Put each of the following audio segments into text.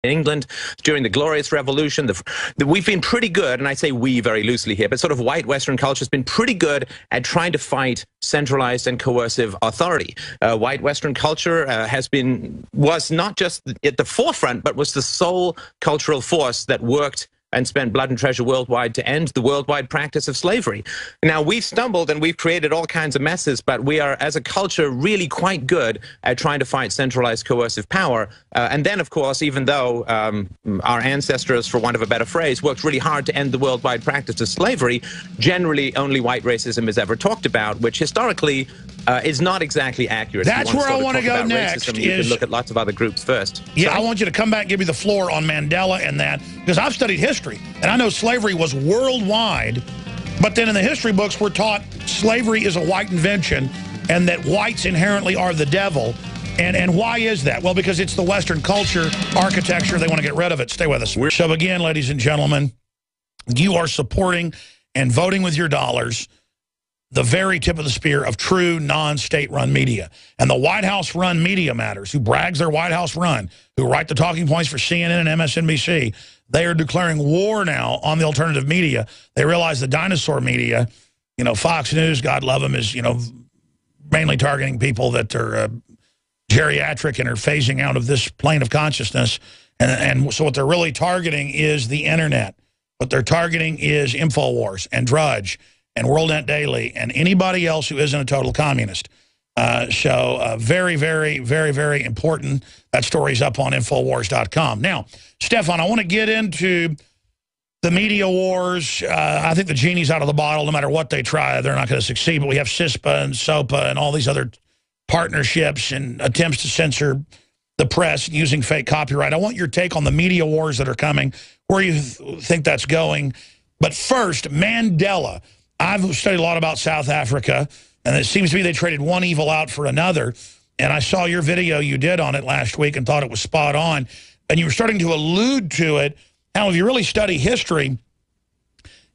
England during the Glorious Revolution. We've been pretty good, and I say we very loosely here, but sort of white Western culture has been pretty good at trying to fight centralized and coercive authority. White Western culture was not just at the forefront, but was the sole cultural force that worked and spent blood and treasure worldwide to end the worldwide practice of slavery. Now, we've stumbled and we've created all kinds of messes, but we are, as a culture, really quite good at trying to fight centralized coercive power. And then, of course, even though our ancestors, for want of a better phrase, worked really hard to end the worldwide practice of slavery, generally only white racism is ever talked about, which historically is not exactly accurate. That's where I want to go next. Racism, you can look at lots of other groups first. Yeah, I want you to come back and give me the floor on Mandela and that, because I've studied history, and I know slavery was worldwide, but then in the history books we're taught slavery is a white invention and that whites inherently are the devil. And why is that? Well, because it's the Western culture, architecture, they want to get rid of it. Stay with us. So again, ladies and gentlemen, you are supporting and voting with your dollars the very tip of the spear of true non-state-run media. And the White House-run Media Matters, who brags their White House run, who write the talking points for CNN and MSNBC, they are declaring war now on the alternative media. They realize the dinosaur media, you know, Fox News, God love them, is, you know, mainly targeting people that are geriatric and are phasing out of this plane of consciousness. And so what they're really targeting is the internet. What they're targeting is InfoWars and Drudge and WorldNet Daily, and anybody else who isn't a total communist. Very, very, very, very important. That story's up on Infowars.com. Now, Stefan, I want to get into the media wars. I think the genie's out of the bottle. No matter what they try, they're not going to succeed. But we have CISPA and SOPA and all these other partnerships and attempts to censor the press using fake copyright. I want your take on the media wars that are coming, where you think that's going. But first, Mandela. I've studied a lot about South Africa, and it seems to me they traded one evil out for another. And I saw your video you did on it last week and thought it was spot on. And you were starting to allude to it. Now, if you really study history,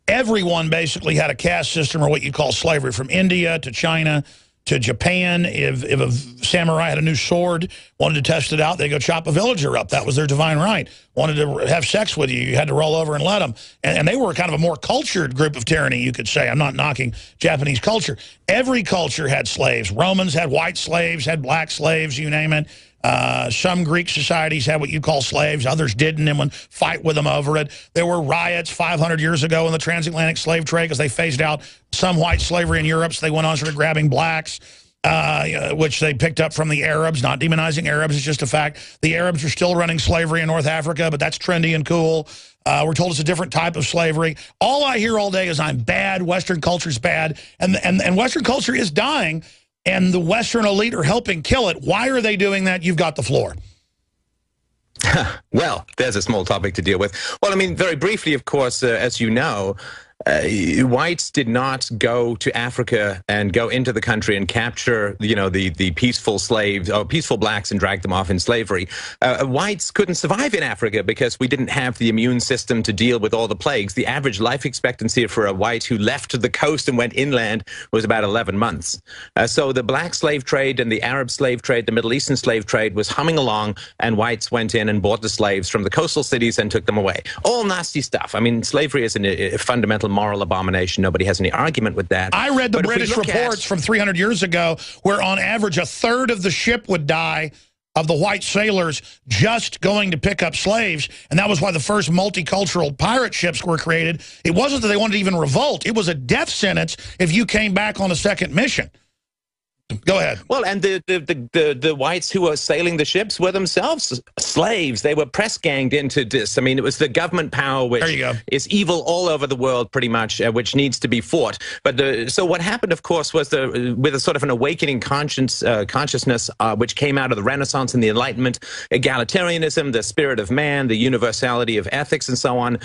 everyone basically had a caste system, or what you call slavery, from India to China to Japan. If a samurai had a new sword, wanted to test it out, they'd go chop a villager up. That was their divine right. Wanted to have sex with you, you had to roll over and let them. And they were kind of a more cultured group of tyranny, you could say. I'm not knocking Japanese culture. Every culture had slaves. Romans had white slaves, had black slaves, you name it. Some Greek societies had what you call slaves. Others didn't and would fight with them over it. There were riots 500 years ago in the transatlantic slave trade because they phased out some white slavery in Europe, so they went on sort of grabbing blacks, which they picked up from the Arabs. Not demonizing Arabs, it's just a fact. The Arabs are still running slavery in North Africa, but that's trendy and cool. We're told it's a different type of slavery. All I hear all day is I'm bad, Western culture's bad, and Western culture is dying, and the Western elite are helping kill it. Why are they doing that? You've got the floor. Well, there's a small topic to deal with. Well, I mean, very briefly, of course, as you know, whites did not go to Africa and go into the country and capture, you know, the peaceful slaves or peaceful blacks and drag them off in slavery. Whites couldn't survive in Africa because we didn't have the immune system to deal with all the plagues. The average life expectancy for a white who left the coast and went inland was about 11 months. So the black slave trade and the Arab slave trade, the Middle Eastern slave trade was humming along, and whites went in and bought the slaves from the coastal cities and took them away. All nasty stuff. I mean, slavery is a fundamental moral abomination. Nobody has any argument with that. I read the British reports from 300 years ago where on average a third of the ship would die of the white sailors just going to pick up slaves, and that was why the first multicultural pirate ships were created. It wasn't that they wanted to even revolt. It was a death sentence if you came back on a second mission. Go ahead. Well, and the whites who were sailing the ships were themselves slaves. They were press ganged into this. I mean, it was the government power which is evil all over the world, pretty much, which needs to be fought. But so what happened, of course, was with a sort of an awakening consciousness, which came out of the Renaissance and the Enlightenment, egalitarianism, the spirit of man, the universality of ethics, and so on,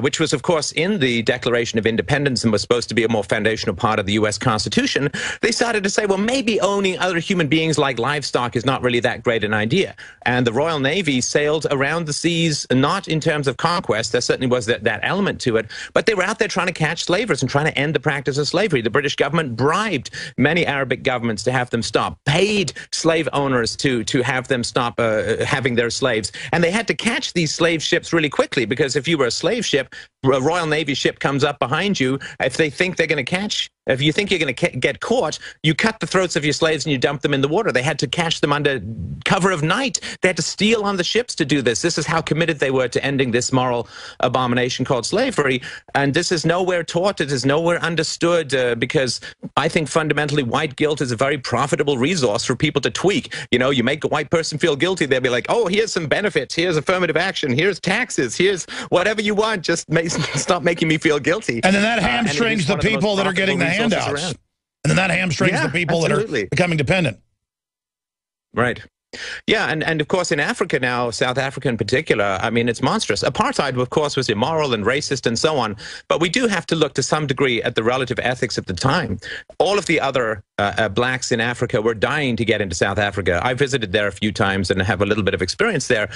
which was, of course, in the Declaration of Independence and was supposed to be a more foundational part of the U.S. Constitution. They started to say, well, maybe maybe owning other human beings like livestock is not really that great an idea. And the Royal Navy sailed around the seas, not in terms of conquest, there certainly was that element to it, but they were out there trying to catch slavers and trying to end the practice of slavery. The British government bribed many Arabic governments to have them stop, paid slave owners to have them stop having their slaves. And they had to catch these slave ships really quickly, because if you were a slave ship, a Royal Navy ship comes up behind you, if they think they're going to catch, if you think you're going to get caught, you cut the throats of your slaves and you dump them in the water. They had to catch them under cover of night. They had to steal on the ships to do this. This is how committed they were to ending this moral abomination called slavery. And this is nowhere taught. It is nowhere understood, because I think fundamentally white guilt is a very profitable resource for people to tweak. You know, you make a white person feel guilty, they'll be like, oh, here's some benefits, here's affirmative action, here's taxes, here's whatever you want, just stop making me feel guilty. And then that hamstrings the people that are getting the handouts. And then that hamstrings the people that are becoming dependent. Right. Yeah, and of course in Africa now, South Africa in particular, I mean, it's monstrous. Apartheid, of course, was immoral and racist and so on, but we do have to look to some degree at the relative ethics at the time. All of the other blacks in Africa were dying to get into South Africa. I visited there a few times and have a little bit of experience there.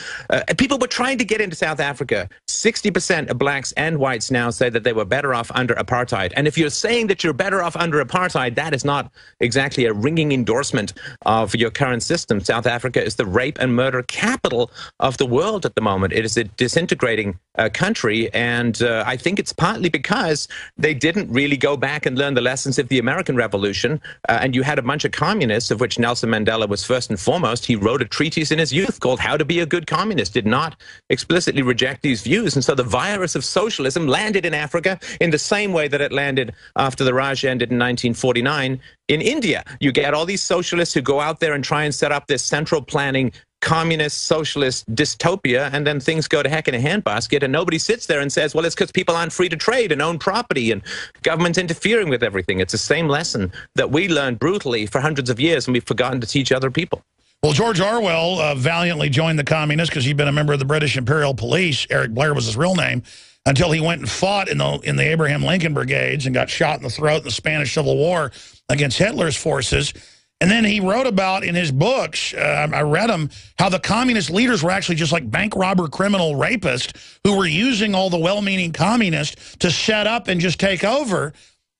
People were trying to get into South Africa. 60% of blacks and whites now say that they were better off under apartheid. And if you're saying that you're better off under apartheid, that is not exactly a ringing endorsement of your current system. South Africa is the rape and murder capital of the world at the moment. It is a disintegrating country, and I think it's partly because they didn't really go back and learn the lessons of the American Revolution, and you had a bunch of communists, of which Nelson Mandela was first and foremost. He wrote a treatise in his youth called How to Be a Good Communist, did not explicitly reject these views, and so the virus of socialism landed in Africa in the same way that it landed after the Raj ended in 1949 in India. You get all these socialists who go out there and try and set up this central planning communist socialist dystopia, and then things go to heck in a handbasket, and nobody sits there and says, well, it's because people aren't free to trade and own property and government's interfering with everything. It's the same lesson that we learned brutally for hundreds of years, and we've forgotten to teach other people. Well, George Orwell valiantly joined the communists because he'd been a member of the British Imperial Police. Eric Blair was his real name, until he went and fought in the Abraham Lincoln Brigades and got shot in the throat in the Spanish Civil War against Hitler's forces. And then he wrote about in his books, I read them, how the communist leaders were actually just like bank robber, criminal rapists who were using all the well-meaning communists to set up and just take over,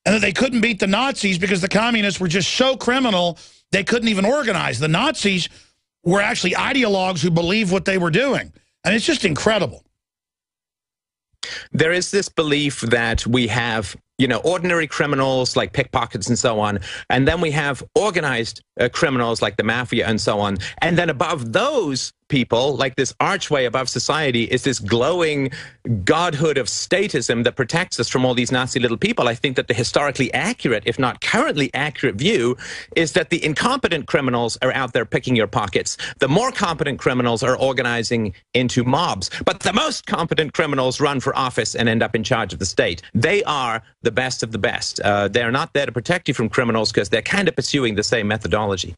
and that they couldn't beat the Nazis because the communists were just so criminal they couldn't even organize. The Nazis were actually ideologues who believed what they were doing. And it's just incredible. There is this belief that we have, you know, ordinary criminals like pickpockets and so on, and then we have organized criminals like the mafia and so on, and then above those people, like this archway above society, is this glowing godhood of statism that protects us from all these nasty little people. I think that the historically accurate, if not currently accurate view, is that the incompetent criminals are out there picking your pockets. The more competent criminals are organizing into mobs, but the most competent criminals run for office and end up in charge of the state. They are the best of the best. They're not there to protect you from criminals because they're kind of pursuing the same methodology.